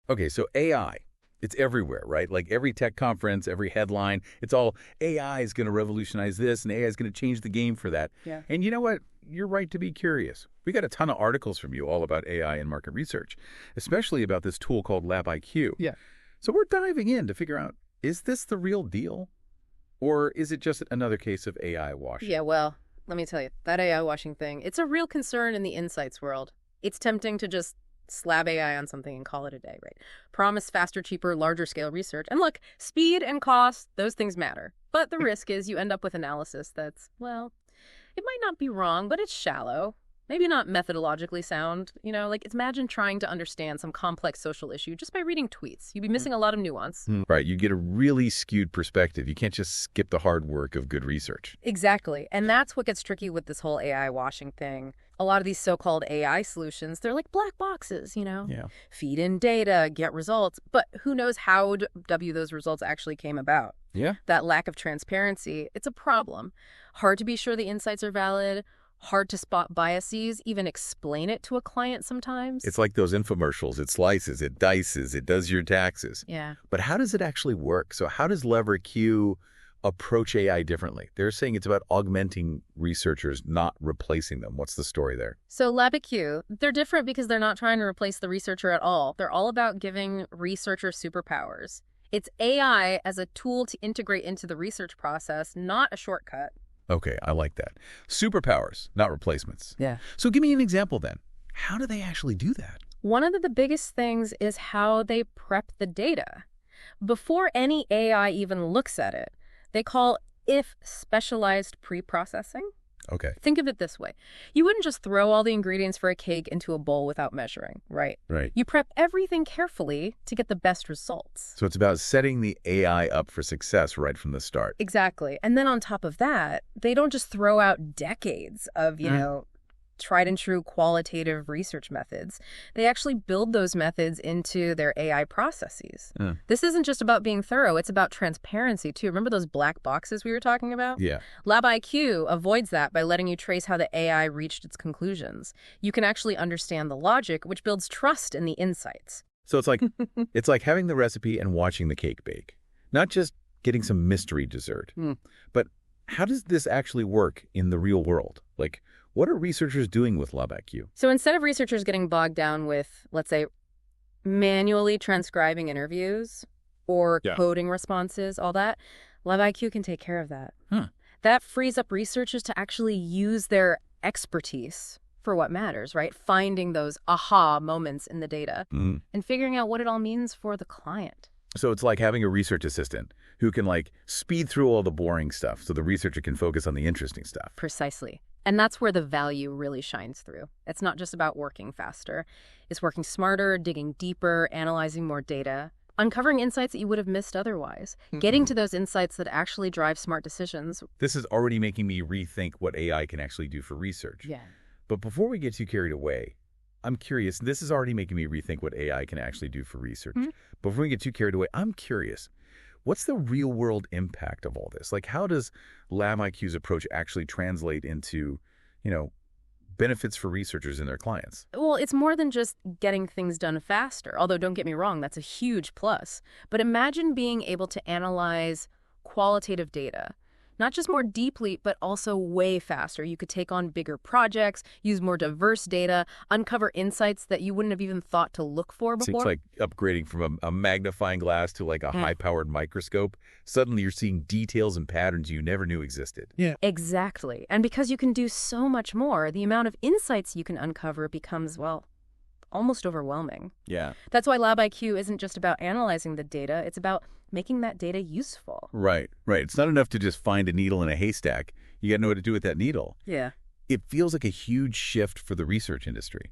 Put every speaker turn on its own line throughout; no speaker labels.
Okay, so AI, it's everywhere, right? Like every tech conference, every headline, it's all AI is going to revolutionize this and AI is going to change the game for that.
Yeah.
And you know what? You're right to be curious. We got a ton of articles from you all about AI and market research, especially about this tool called LabIQ.
Yeah.
So we're diving in to figure out, is this the real deal? Or is it just another case of AI washing?
Yeah, well, let me tell you, that AI washing thing, it's a real concern in the insights world. It's tempting to just slab AI on something and call it a day, right? Promise faster, cheaper, larger scale research. And look, speed and cost, those things matter. But the risk is you end up with analysis that's, well, it might not be wrong, but it's shallow. Maybe not methodologically sound. Like imagine trying to understand some complex social issue just by reading tweets. You'd be missing a lot of nuance.
Right. You get a really skewed perspective. You can't just skip the hard work of good research.
Exactly. And that's what gets tricky with this whole AI washing thing. A lot of these so-called AI solutions, they're like black boxes,
Yeah.
Feed in data, get results. But who knows how those results actually came about?
Yeah.
That lack of transparency, it's a problem. Hard to be sure the insights are valid. Hard to spot biases, even explain it to a client sometimes.
It's like those infomercials. It slices, it dices, it does your taxes.
Yeah.
But how does it actually work? So how does LabIQ approach AI differently? They're saying it's about augmenting researchers, not replacing them. What's the story there?
So LabIQ, they're different because they're not trying to replace the researcher at all. They're all about giving researchers superpowers. It's AI as a tool to integrate into the research process, not a shortcut.
Okay, I like that. Superpowers, not replacements.
Yeah.
So give me an example then. How do they actually do that?
One of the biggest things is how they prep the data. Before any AI even looks at it, they call if specialized pre-processing.
Okay.
Think of it this way. You wouldn't just throw all the ingredients for a cake into a bowl without measuring, right?
Right.
You prep everything carefully to get the best results.
So it's about setting the AI up for success right from the start.
Exactly. And then on top of that, they don't just throw out decades of, tried and true qualitative research methods. They actually build those methods into their AI processes. This isn't just about being thorough, it's about transparency too. Remember those black boxes we were talking about?
Yeah.
LabIQ avoids that by letting you trace how the AI reached its conclusions. You can actually understand the logic, which builds trust in the insights.
So it's like having the recipe and watching the cake bake. Not just getting some mystery dessert. But how does this actually work in the real world? Like, what are researchers doing with LabIQ?
So instead of researchers getting bogged down with, let's say, manually transcribing interviews or coding responses, all that, LabIQ can take care of that. That frees up researchers to actually use their expertise for what matters, right? Finding those aha moments in the data and figuring out what it all means for the client.
So it's like having a research assistant who can speed through all the boring stuff so the researcher can focus on the interesting stuff.
Precisely. And that's where the value really shines through. It's not just about working faster. It's working smarter, digging deeper, analyzing more data, uncovering insights that you would have missed otherwise, getting to those insights that actually drive smart decisions.
This is already making me rethink what AI can actually do for research.
Yeah.
But before we get too carried away, I'm curious. This is already making me rethink what AI can actually do for research. Before we get too carried away, I'm curious. What's the real-world impact of all this? How does LabIQ's approach actually translate into, benefits for researchers and their clients?
Well, it's more than just getting things done faster, although don't get me wrong, that's a huge plus. But imagine being able to analyze qualitative data, not just more deeply, but also way faster. You could take on bigger projects, use more diverse data, uncover insights that you wouldn't have even thought to look for before.
Seems like upgrading from a magnifying glass to a high-powered microscope. Suddenly you're seeing details and patterns you never knew existed.
Yeah. Exactly. And because you can do so much more, the amount of insights you can uncover becomes, almost overwhelming.
Yeah.
That's why LabIQ isn't just about analyzing the data, it's about making that data useful.
Right. It's not enough to just find a needle in a haystack. You got to know what to do with that needle.
Yeah.
It feels like a huge shift for the research industry.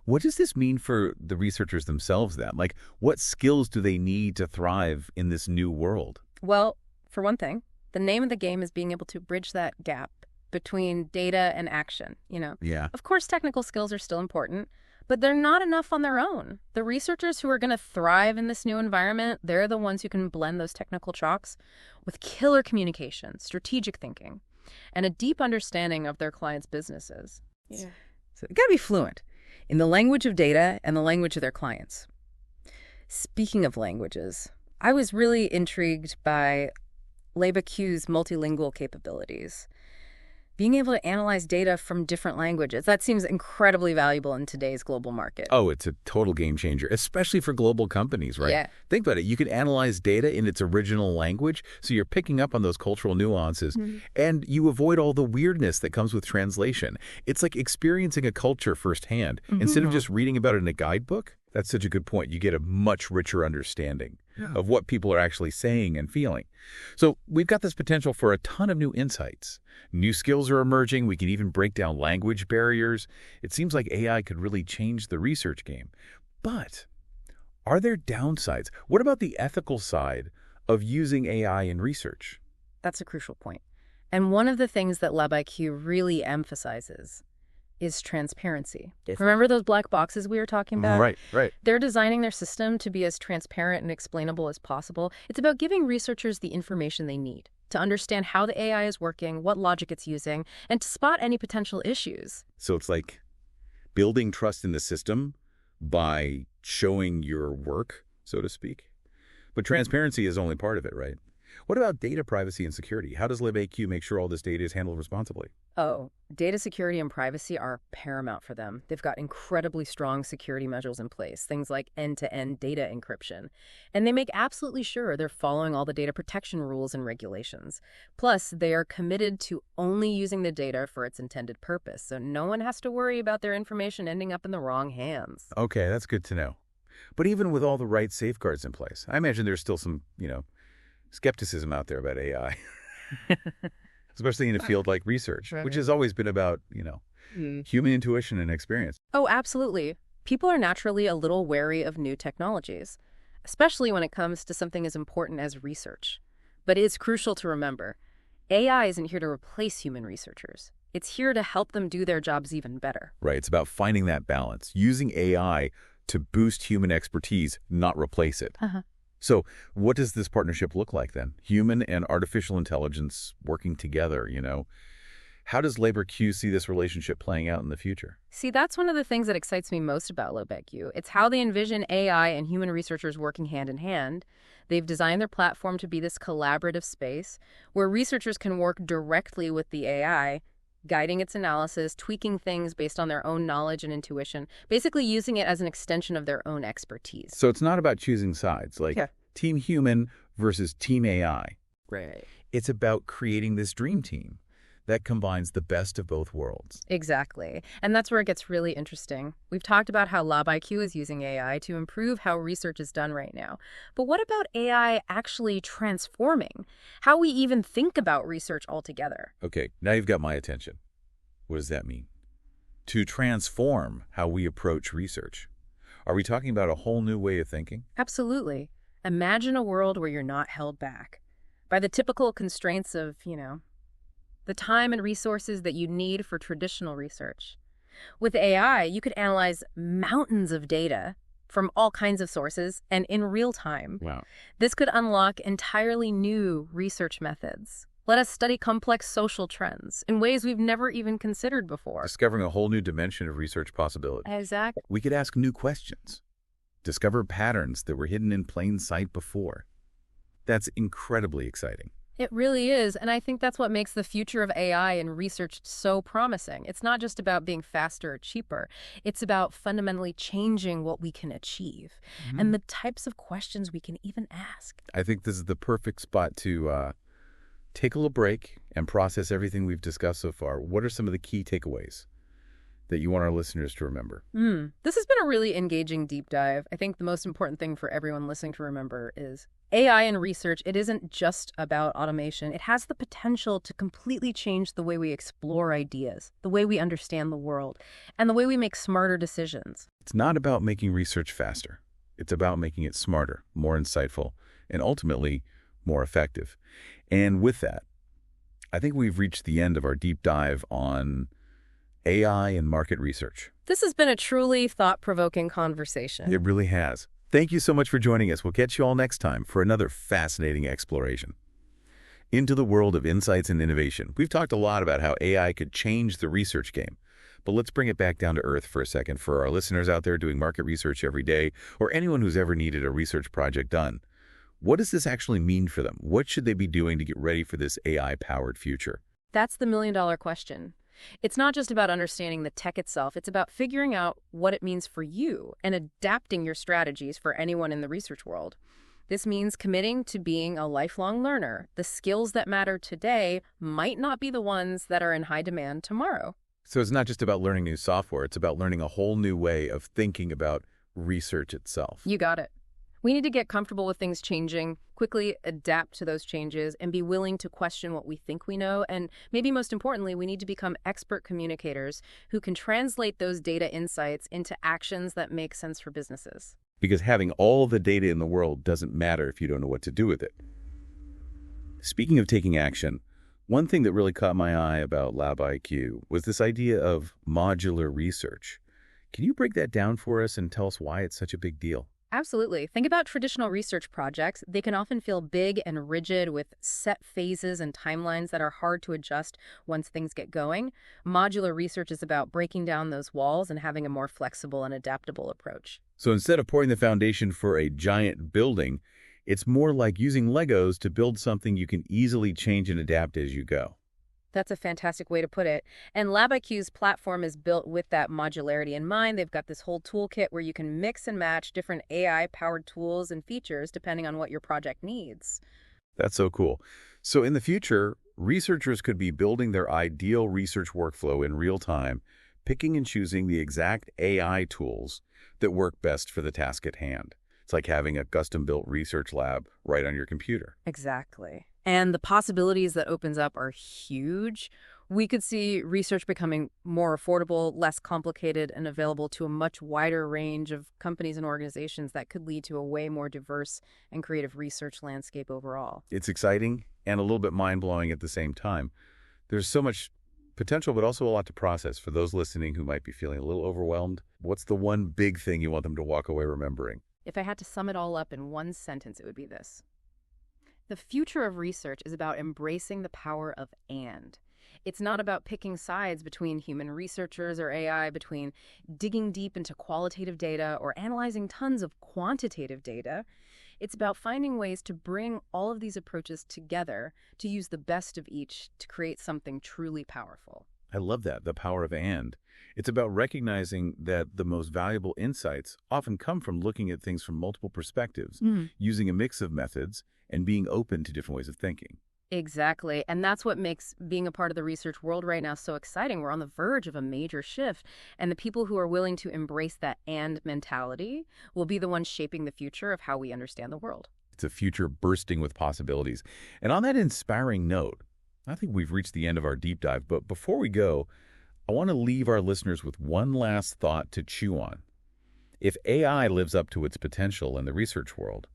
What does this mean for the researchers themselves then? What skills do they need to thrive in this new world?
Well, for one thing, the name of the game is being able to bridge that gap between data and action,
Yeah.
Of course, technical skills are still important, but they're not enough on their own. The researchers who are going to thrive in this new environment, they're the ones who can blend those technical chalks with killer communication, strategic thinking, and a deep understanding of their clients' businesses.
Yeah. So they got to be fluent in the language of data and the language of their clients.
Speaking of languages, I was really intrigued by LabIQ's multilingual capabilities. Being able to analyze data from different languages, that seems incredibly valuable in today's global market.
Oh, it's a total game changer, especially for global companies, right?
Yeah.
Think about it. You can analyze data in its original language, so you're picking up on those cultural nuances, and you avoid all the weirdness that comes with translation. It's like experiencing a culture firsthand. Instead of just reading about it in a guidebook, that's such a good point. You get a much richer understanding of what people are actually saying and feeling. So we've got this potential for a ton of new insights. New skills are emerging. We can even break down language barriers. It seems like AI could really change the research game. But are there downsides? What about the ethical side of using AI in research?
That's a crucial point. And one of the things that LabIQ really emphasizes is transparency. Remember those black boxes we were talking about?
Right.
They're designing their system to be as transparent and explainable as possible. It's about giving researchers the information they need to understand how the AI is working, what logic it's using, and to spot any potential issues.
So it's like building trust in the system by showing your work, so to speak. But transparency is only part of it, right? What about data privacy and security? How does LabIQ make sure all this data is handled responsibly?
Oh, data security and privacy are paramount for them. They've got incredibly strong security measures in place, things like end-to-end data encryption. And they make absolutely sure they're following all the data protection rules and regulations. Plus, they are committed to only using the data for its intended purpose, so no one has to worry about their information ending up in the wrong hands.
Okay, that's good to know. But even with all the right safeguards in place, I imagine there's still some, skepticism out there about AI. Especially in a field like research, which has always been about, human intuition and experience.
Oh, absolutely. People are naturally a little wary of new technologies, especially when it comes to something as important as research. But it's crucial to remember, AI isn't here to replace human researchers. It's here to help them do their jobs even better.
Right. It's about finding that balance, using AI to boost human expertise, not replace it. So what does this partnership look like then? Human and artificial intelligence working together, How does LabIQ see this relationship playing out in the future?
See, that's one of the things that excites me most about LabIQ. It's how they envision AI and human researchers working hand in hand. They've designed their platform to be this collaborative space where researchers can work directly with the AI, guiding its analysis, tweaking things based on their own knowledge and intuition, basically using it as an extension of their own expertise.
So it's not about choosing sides, like Team Human versus Team AI.
Right.
It's about creating this dream team that combines the best of both worlds.
Exactly. And that's where it gets really interesting. We've talked about how LabIQ is using AI to improve how research is done right now. But what about AI actually transforming how we even think about research altogether?
Okay, now you've got my attention. What does that mean? To transform how we approach research. Are we talking about a whole new way of thinking?
Absolutely. Imagine a world where you're not held back by the typical constraints of, the time and resources that you need for traditional research. With AI, you could analyze mountains of data from all kinds of sources and in real time.
Wow.
This could unlock entirely new research methods. Let us study complex social trends in ways we've never even considered before.
Discovering a whole new dimension of research possibility.
Exactly.
We could ask new questions, discover patterns that were hidden in plain sight before. That's incredibly exciting.
It really is, and I think that's what makes the future of AI and research so promising. It's not just about being faster or cheaper. It's about fundamentally changing what we can achieve and the types of questions we can even ask.
I think this is the perfect spot to take a little break and process everything we've discussed so far. What are some of the key takeaways that you want our listeners to remember?
This has been a really engaging deep dive. I think the most important thing for everyone listening to remember is AI and research, it isn't just about automation. It has the potential to completely change the way we explore ideas, the way we understand the world, and the way we make smarter decisions.
It's not about making research faster. It's about making it smarter, more insightful, and ultimately more effective. And with that, I think we've reached the end of our deep dive on AI and market research.
This has been a truly thought-provoking conversation.
It really has. Thank you so much for joining us. We'll catch you all next time for another fascinating exploration into the world of insights and innovation. We've talked a lot about how AI could change the research game, But let's bring it back down to earth for a second for our listeners out there doing market research every day, or anyone who's ever needed a research project done. What does this actually mean for them? What should they be doing to get ready for this AI-powered future?
That's the million-dollar question. It's not just about understanding the tech itself. It's about figuring out what it means for you and adapting your strategies for anyone in the research world. This means committing to being a lifelong learner. The skills that matter today might not be the ones that are in high demand tomorrow.
So it's not just about learning new software. It's about learning a whole new way of thinking about research itself.
You got it. We need to get comfortable with things changing, quickly adapt to those changes, and be willing to question what we think we know. And maybe most importantly, we need to become expert communicators who can translate those data insights into actions that make sense for businesses.
Because having all the data in the world doesn't matter if you don't know what to do with it. Speaking of taking action, one thing that really caught my eye about LabIQ was this idea of modular research. Can you break that down for us and tell us why it's such a big deal?
Absolutely. Think about traditional research projects. They can often feel big and rigid with set phases and timelines that are hard to adjust once things get going. Modular research is about breaking down those walls and having a more flexible and adaptable approach.
So instead of pouring the foundation for a giant building, it's more like using Legos to build something you can easily change and adapt as you go.
That's a fantastic way to put it. And LabIQ's platform is built with that modularity in mind. They've got this whole toolkit where you can mix and match different AI-powered tools and features depending on what your project needs.
That's so cool. So in the future, researchers could be building their ideal research workflow in real time, picking and choosing the exact AI tools that work best for the task at hand. It's like having a custom-built research lab right on your computer.
Exactly. And the possibilities that opens up are huge. We could see research becoming more affordable, less complicated, and available to a much wider range of companies and organizations that could lead to a way more diverse and creative research landscape overall.
It's exciting and a little bit mind-blowing at the same time. There's so much potential, but also a lot to process. For those listening who might be feeling a little overwhelmed, what's the one big thing you want them to walk away remembering?
If I had to sum it all up in one sentence, it would be this. The future of research is about embracing the power of and. It's not about picking sides between human researchers or AI, between digging deep into qualitative data or analyzing tons of quantitative data. It's about finding ways to bring all of these approaches together to use the best of each to create something truly powerful.
I love that, the power of and. It's about recognizing that the most valuable insights often come from looking at things from multiple perspectives, using a mix of methods, and being open to different ways of thinking.
Exactly. And that's what makes being a part of the research world right now so exciting. We're on the verge of a major shift. And the people who are willing to embrace that and mentality will be the ones shaping the future of how we understand the world.
It's a future bursting with possibilities. And on that inspiring note, I think we've reached the end of our deep dive. But before we go, I want to leave our listeners with one last thought to chew on. If AI lives up to its potential in the research world,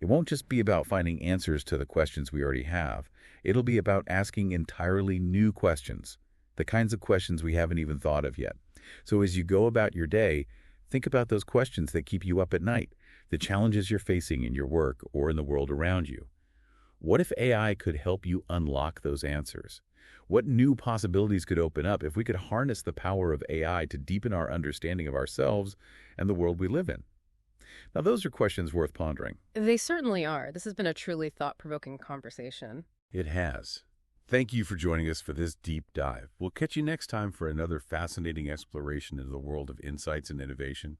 it won't just be about finding answers to the questions we already have. It'll be about asking entirely new questions, the kinds of questions we haven't even thought of yet. So as you go about your day, think about those questions that keep you up at night, the challenges you're facing in your work or in the world around you. What if AI could help you unlock those answers? What new possibilities could open up if we could harness the power of AI to deepen our understanding of ourselves and the world we live in? Now, those are questions worth pondering.
They certainly are. This has been a truly thought-provoking conversation.
It has. Thank you for joining us for this deep dive. We'll catch you next time for another fascinating exploration into the world of insights and innovation.